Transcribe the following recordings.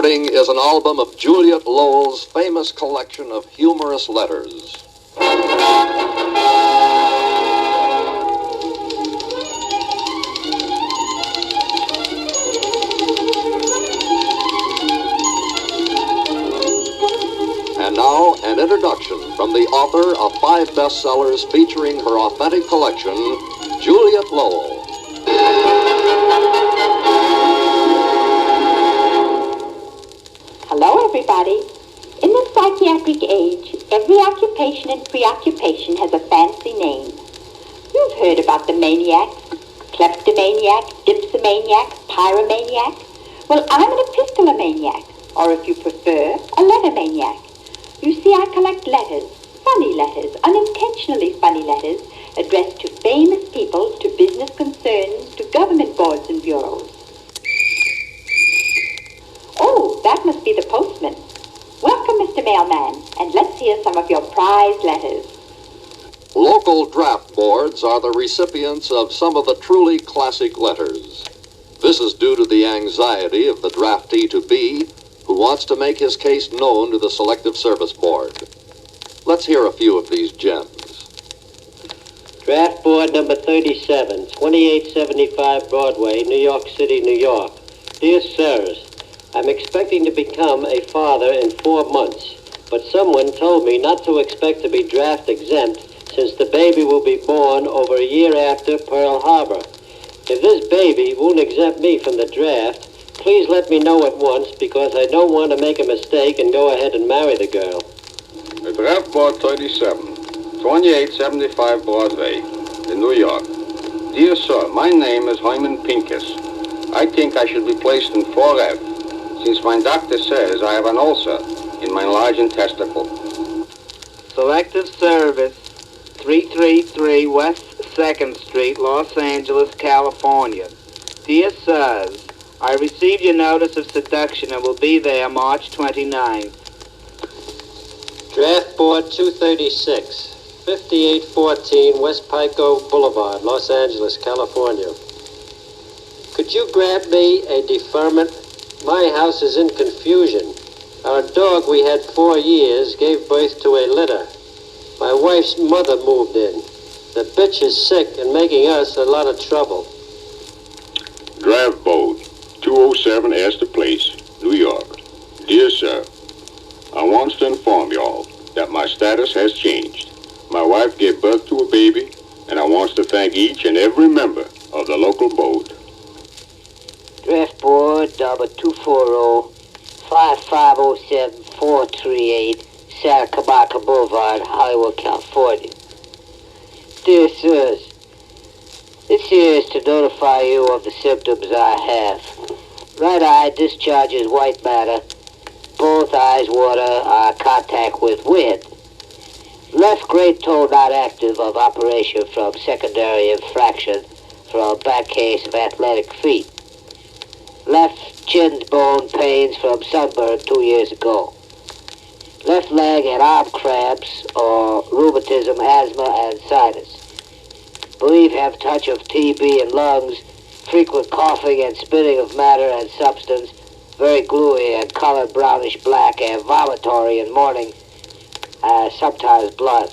Starting is an album of Juliet Lowell's famous collection of humorous letters. And now, an introduction from the author of 5 bestsellers featuring her authentic collection, Juliet Lowell. Hello, everybody. In this psychiatric age, every occupation and preoccupation has a fancy name. You've heard about the maniac, kleptomaniac, dipsomaniac, pyromaniac. Well, I'm an epistolomaniac, or if you prefer, a lettermaniac. You see, I collect letters, funny letters, unintentionally funny letters, addressed to famous people, to business concerns, to government boards and bureaus. Oh, that must be the postman. Welcome, Mr. Mailman, and let's hear some of your prized letters. Local draft boards are the recipients of some of the truly classic letters. This is due to the anxiety of the draftee-to-be who wants to make his case known to the Selective Service Board. Let's hear a few of these gems. Draft Board number 37, 2875 Broadway, New York City, New York. Dear Sirs, I'm expecting to become a father in 4 months, but someone told me not to expect to be draft exempt since the baby will be born over a year after Pearl Harbor. If this baby won't exempt me from the draft, please let me know at once because I don't want to make a mistake and go ahead and marry the girl. Draft Board 37, 2875 Broadway, in New York. Dear Sir, my name is Hyman Pincus. I think I should be placed in 4F, since my doctor says I have an ulcer in my large testicle. Selective Service, 333 West 2nd Street, Los Angeles, California. Dear Sirs, I received your notice of seduction and will be there March 29th. Draft Board 236, 5814 West Pico Boulevard, Los Angeles, California. Could you grab me a deferment? My house is in confusion. Our dog we had 4 years gave birth to a litter. My wife's mother moved in. The bitch is sick and making us a lot of trouble. Draft Board 207 Astor Place, New York. Dear Sir, I want to inform y'all that my status has changed. My wife gave birth to a baby, and I want to thank each and every member of the local board. Draft Board number 240-5507-438 Santa Cabaka Boulevard, Hollywood, California. Dear Sirs, this here is to notify you of the symptoms I have. Right eye discharges white matter. Both eyes water are contact with wind. Left great toe not active of operation from secondary infraction from back case of athletic feet. Left chin bone pains from sunburn 2 years ago. Left leg and arm cramps or rheumatism, asthma, and sinus. Believe have touch of TB in lungs, frequent coughing and spitting of matter and substance, very gluey and color brownish black and vomitory in morning, sometimes blood.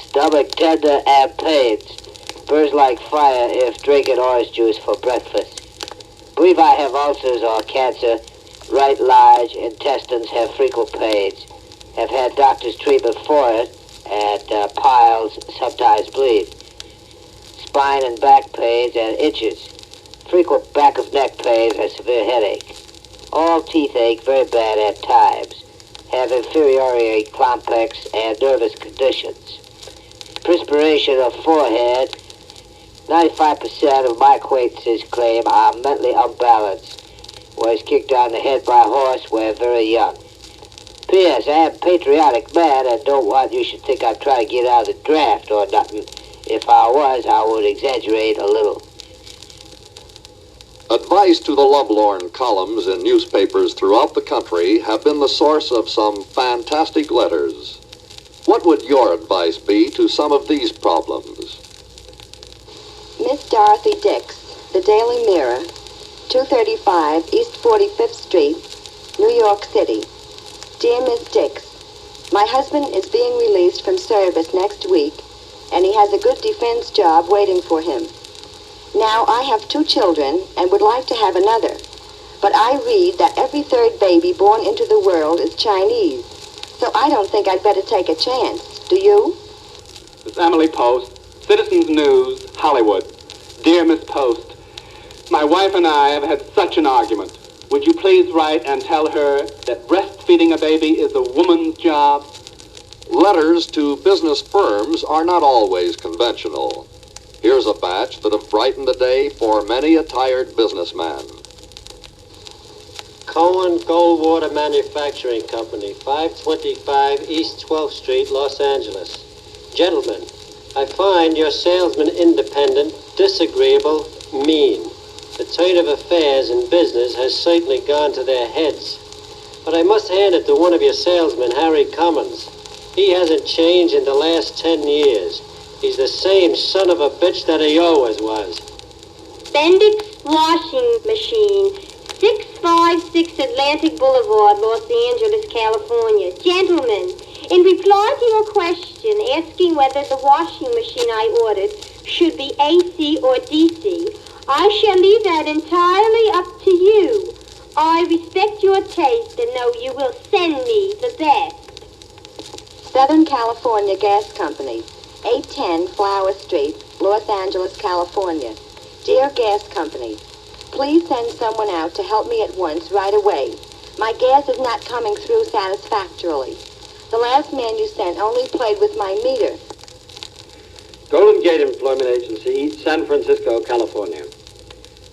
Stomach tender and pains. Burns like fire if drinking orange juice for breakfast. Believe I have ulcers or cancer. Right large intestines have frequent pains. Have had doctor's treatment for it, and piles sometimes bleed. Spine and back pains and itches. Frequent back of neck pains and severe headache. All teeth ache very bad at times. Have inferiority complex and nervous conditions. Perspiration of forehead. 95% of my acquaintances claim I'm mentally unbalanced. Was kicked on the head by a horse when very young. P.S. I am a patriotic man and don't want you should think I'm trying to get out of the draft or nothing. If I was, I would exaggerate a little. Advice to the lovelorn columns in newspapers throughout the country have been the source of some fantastic letters. What would your advice be to some of these problems? Miss Dorothy Dix, The Daily Mirror. 235 East 45th Street, New York City. Dear Miss Dix, my husband is being released from service next week, and he has a good defense job waiting for him. Now, I have 2 children and would like to have another, but I read that every 3rd baby born into the world is Chinese, so I don't think I'd better take a chance. Do you? Miss Emily Post, Citizens News, Hollywood. Dear Miss Post, my wife and I have had such an argument. Would you please write and tell her that breastfeeding a baby is a woman's job? Letters to business firms are not always conventional. Here's a batch that have brightened the day for many a tired businessman. Cohen Goldwater Manufacturing Company, 525 East 12th Street, Los Angeles. Gentlemen, I find your salesman independent, disagreeable, mean. The turn of affairs in business has certainly gone to their heads. But I must hand it to one of your salesmen, Harry Cummins. He hasn't changed in the last 10 years. He's the same son of a bitch that he always was. Bendix Washing Machine, 656 Atlantic Boulevard, Los Angeles, California. Gentlemen, in reply to your question asking whether the washing machine I ordered should be AC or DC, I shall leave that entirely up to you. I respect your taste and know you will send me the best. Southern California Gas Company, 810 Flower Street, Los Angeles, California. Dear Gas Company, please send someone out to help me at once right away. My gas is not coming through satisfactorily. The last man you sent only played with my meter. Golden Gate Employment Agency, San Francisco, California.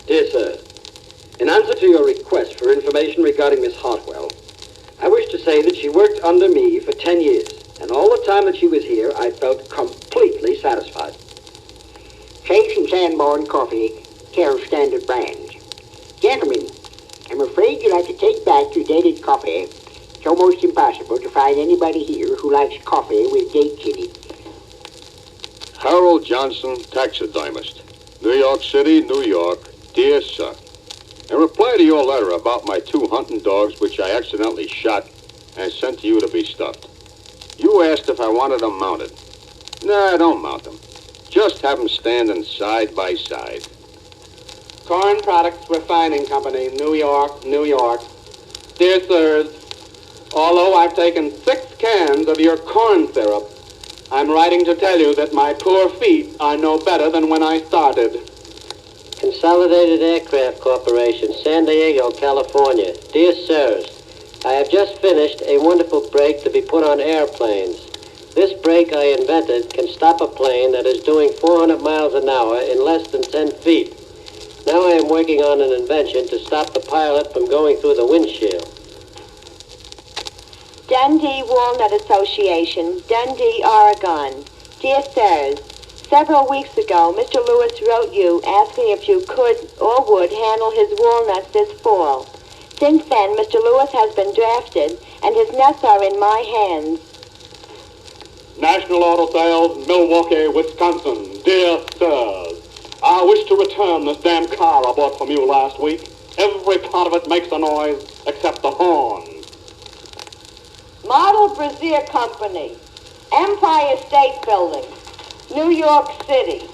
Dear Sir, in answer to your request for information regarding Miss Hartwell, I wish to say that she worked under me for 10 years, and all the time that she was here, I felt completely satisfied. Chase and Sanborn Coffee, care of Standard Brands. Gentlemen, I'm afraid you'll have to take back your dated coffee. It's almost impossible to find anybody here who likes coffee with dates in it. Harold Johnson, taxidermist, New York City, New York. Dear Sir, in reply to your letter about my 2 hunting dogs which I accidentally shot and sent to you to be stuffed, you asked if I wanted them mounted. Nah, don't mount them. Just have them standing side by side. Corn Products Refining Company, New York, New York. Dear Sirs, although I've taken 6 cans of your corn syrup, I'm writing to tell you that my poor feet are no better than when I started. Consolidated Aircraft Corporation, San Diego, California. Dear Sirs, I have just finished a wonderful brake to be put on airplanes. This brake I invented can stop a plane that is doing 400 miles an hour in less than 10 feet. Now I am working on an invention to stop the pilot from going through the windshield. Dundee Walnut Association, Dundee, Oregon. Dear Sirs, several weeks ago, Mr. Lewis wrote you asking if you could or would handle his walnuts this fall. Since then, Mr. Lewis has been drafted, and his nuts are in my hands. National Auto Sales, Milwaukee, Wisconsin. Dear Sirs, I wish to return this damn car I bought from you last week. Every part of it makes a noise except the horn. Model Brazier Company, Empire State Building, New York City.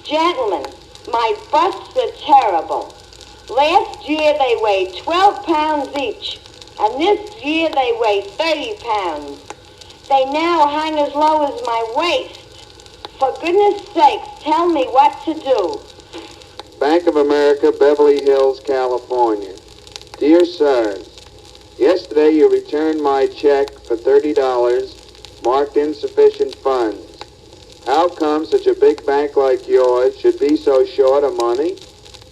Gentlemen, my busts are terrible. Last year they weighed 12 pounds each, and this year they weigh 30 pounds. They now hang as low as my waist. For goodness sakes, tell me what to do. Bank of America, Beverly Hills, California. Dear Sirs, yesterday you returned my check for $30 marked insufficient funds. How come such a big bank like yours should be so short of money?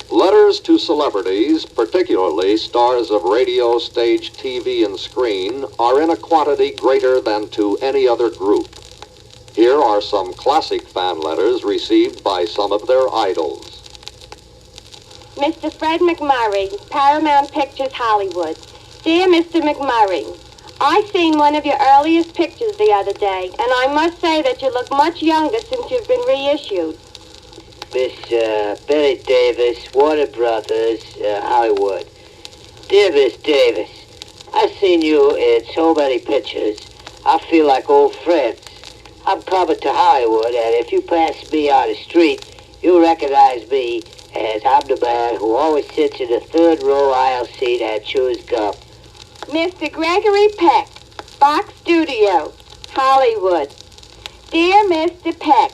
Letters to celebrities, particularly stars of radio, stage, TV, and screen, are in a quantity greater than to any other group. Here are some classic fan letters received by some of their idols. Mr. Fred McMurray, Paramount Pictures, Hollywood. Dear Mr. McMurray, I seen one of your earliest pictures the other day, and I must say that you look much younger since you've been reissued. Miss Betty Davis, Warner Brothers, Hollywood. Dear Miss Davis, I've seen you in so many pictures. I feel like old friends. I'm coming to Hollywood, and if you pass me on the street, you'll recognize me as I'm the man who always sits in the third row aisle seat and chews gum. Mr. Gregory Peck, Fox Studio, Hollywood. Dear Mr. Peck,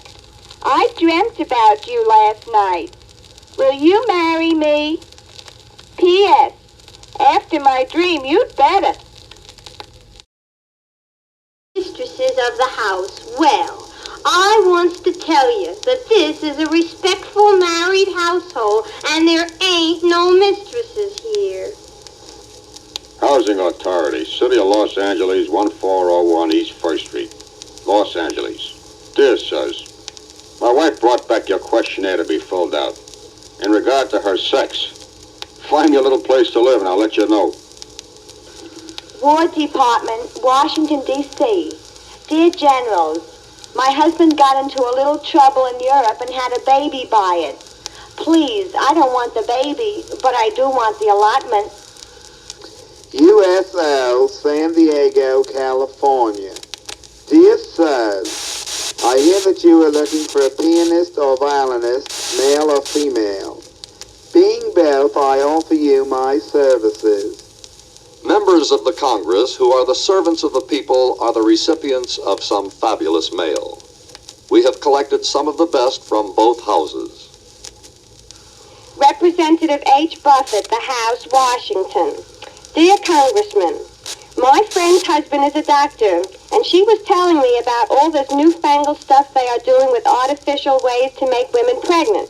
I dreamt about you last night. Will you marry me? P.S. After my dream, you'd better. Mistresses of the house, well, I wants to tell you that this is a respectful married household and there ain't no mistresses here. Housing Authority, City of Los Angeles, 1401 East 1st Street, Los Angeles. Dear Sirs, my wife brought back your questionnaire to be filled out. In regard to her sex, find me a little place to live and I'll let you know. War Department, Washington, D.C. Dear Generals, my husband got into a little trouble in Europe and had a baby by it. Please, I don't want the baby, but I do want the allotment. USL, San Diego, California. Dear Sirs, I hear that you are looking for a pianist or violinist, male or female. Being both, I offer you my services. Members of the Congress, who are the servants of the people, are the recipients of some fabulous mail. We have collected some of the best from both houses. Representative H. Buffett, the House, Washington. Dear Congressman, my friend's husband is a doctor, and she was telling me about all this newfangled stuff they are doing with artificial ways to make women pregnant.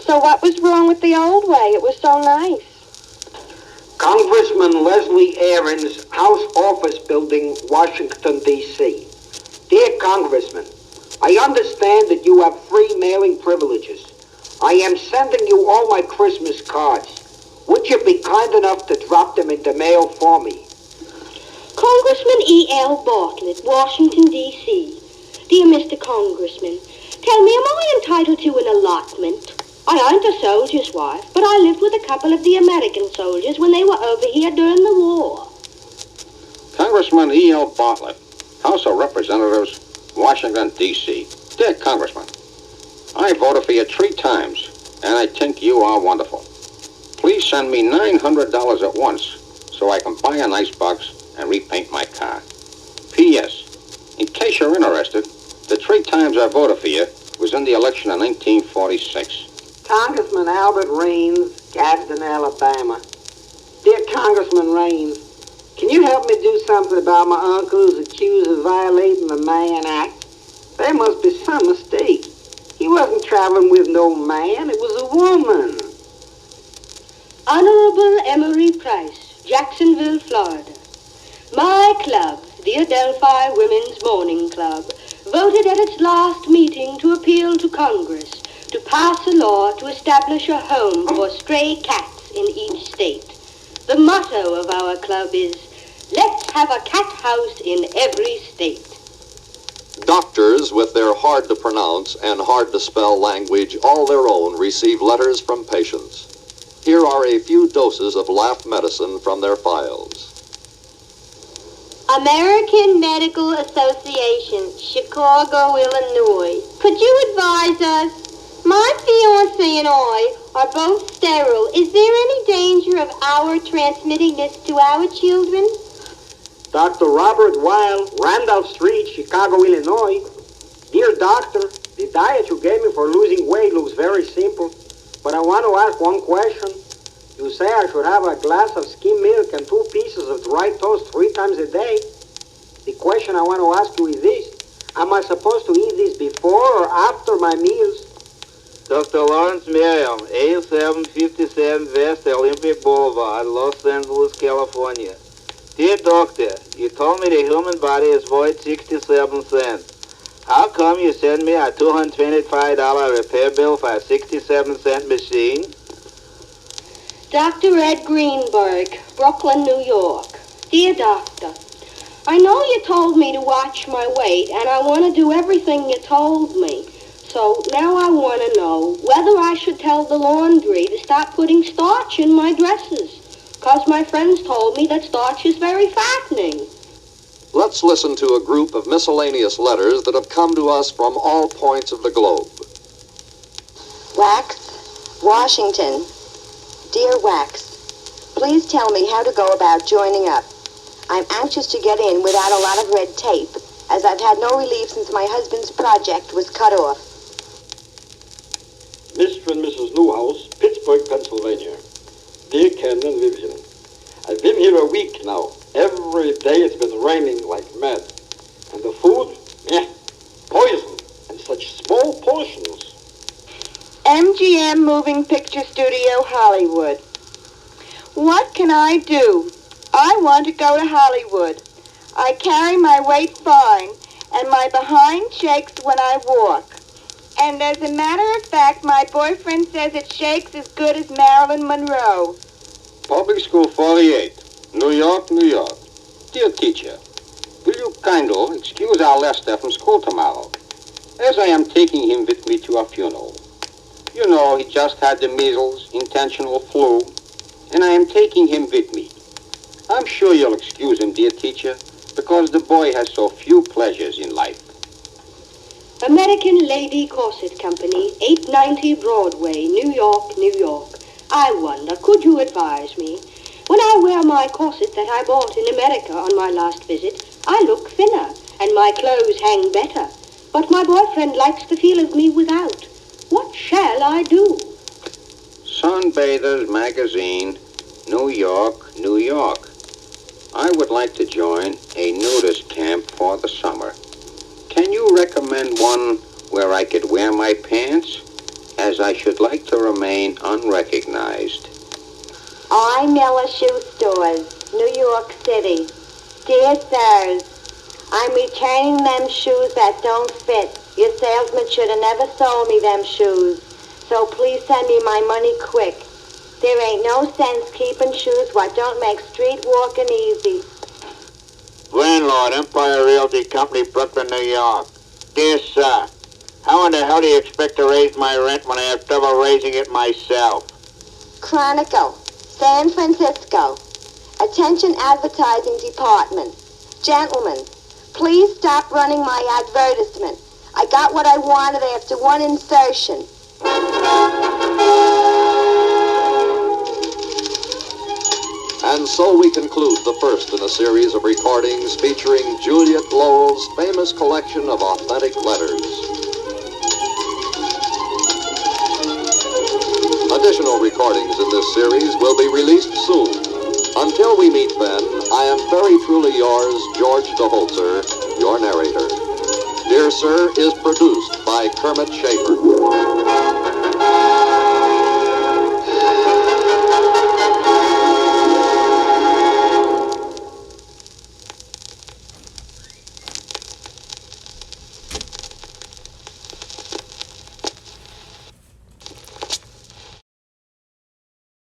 So what was wrong with the old way? It was so nice. Congressman Leslie Aarons, House Office Building, Washington, D.C. Dear Congressman, I understand that you have free mailing privileges. I am sending you all my Christmas cards. Would you be kind enough to drop them in the mail for me? Congressman E.L. Bartlett, Washington, D.C. Dear Mr. Congressman, tell me, am I entitled to an allotment? I ain't a soldier's wife, but I lived with a couple of the American soldiers when they were over here during the war. Congressman E.L. Bartlett, House of Representatives, Washington, D.C. Dear Congressman, I voted for you 3 times, and I think you are wonderful. Please send me $900 at once so I can buy an icebox and repaint my car. P.S. In case you're interested, the 3 times I voted for you was in the election of 1946. Congressman Albert Raines, Gadsden, Alabama. Dear Congressman Raines, can you help me do something about my uncle who's accused of violating the Mann Act? There must be some mistake. He wasn't traveling with no man, it was a woman. Honorable Emery Price, Jacksonville, Florida. My club, the Adelphi Women's Morning Club, voted at its last meeting to appeal to Congress to pass a law to establish a home for stray cats in each state. The motto of our club is, let's have a cat house in every state. Doctors, with their hard-to-pronounce and hard-to-spell language all their own, receive letters from patients. Here are a few doses of laugh medicine from their files. American Medical Association, Chicago, Illinois. Could you advise us? My fiancé and I are both sterile. Is there any danger of our transmitting this to our children? Dr. Robert Weil, Randolph Street, Chicago, Illinois. Dear doctor, the diet you gave me for losing weight looks very simple, but I want to ask one question. You say I should have a glass of skim milk and 2 pieces of dry toast 3 times a day. The question I want to ask you is this. Am I supposed to eat this before or after my meals? Dr. Lawrence Merriam, A757 West Olympic Boulevard, Los Angeles, California. Dear doctor, you told me the human body is worth 67 cents. How come you send me a $225 repair bill for a 67-cent machine? Dr. Ed Greenberg, Brooklyn, New York. Dear doctor, I know you told me to watch my weight, and I want to do everything you told me. So now I want to know whether I should tell the laundry to stop putting starch in my dresses. 'Cause my friends told me that starch is very fattening. Let's listen to a group of miscellaneous letters that have come to us from all points of the globe. Wax, Washington. Dear Wax, please tell me how to go about joining up. I'm anxious to get in without a lot of red tape, as I've had no relief since my husband's project was cut off. Mr. and Mrs. Newhouse, Pittsburgh, Pennsylvania. Dear Ken and Vivian, I've been here a week now. Every day it's been raining like mad. And the food? Poison, and such small portions. MGM Moving Picture Studio, Hollywood. What can I do? I want to go to Hollywood. I carry my weight fine, and my behind shakes when I walk. And as a matter of fact, my boyfriend says it shakes as good as Marilyn Monroe. Public School 48, New York, New York. Dear teacher, will you kindly excuse our Lester from school tomorrow, as I am taking him with me to a funeral. You know, he just had the measles, intentional flu, and I am taking him with me. I'm sure you'll excuse him, dear teacher, because the boy has so few pleasures in life. American Lady Corset Company, 890 Broadway, New York, New York. I wonder, could you advise me? When I wear my corset that I bought in America on my last visit, I look thinner, and my clothes hang better. But my boyfriend likes the feel of me without. What shall I do? Sunbathers Magazine, New York, New York. I would like to join a nudist camp for the summer. Can you recommend one where I could wear my pants, as I should like to remain unrecognized? I Miller Shoe Stores, New York City. Dear sirs, I'm returning them shoes that don't fit. Your salesman should have never sold me them shoes. So please send me my money quick. There ain't no sense keeping shoes what don't make street walking easy. Landlord, Empire Realty Company, Brooklyn, New York. Dear sir, how in the hell do you expect to raise my rent when I have trouble raising it myself? Chronicle, San Francisco. Attention advertising department. Gentlemen, please stop running my advertisement. I got what I wanted after one insertion. And so we conclude the first in a series of recordings featuring Juliet Lowell's famous collection of authentic letters. Additional recordings in this series will be released soon. Until we meet then, I am very truly yours, George de Holczer, your narrator. Dear Sir is produced by Kermit Schaefer.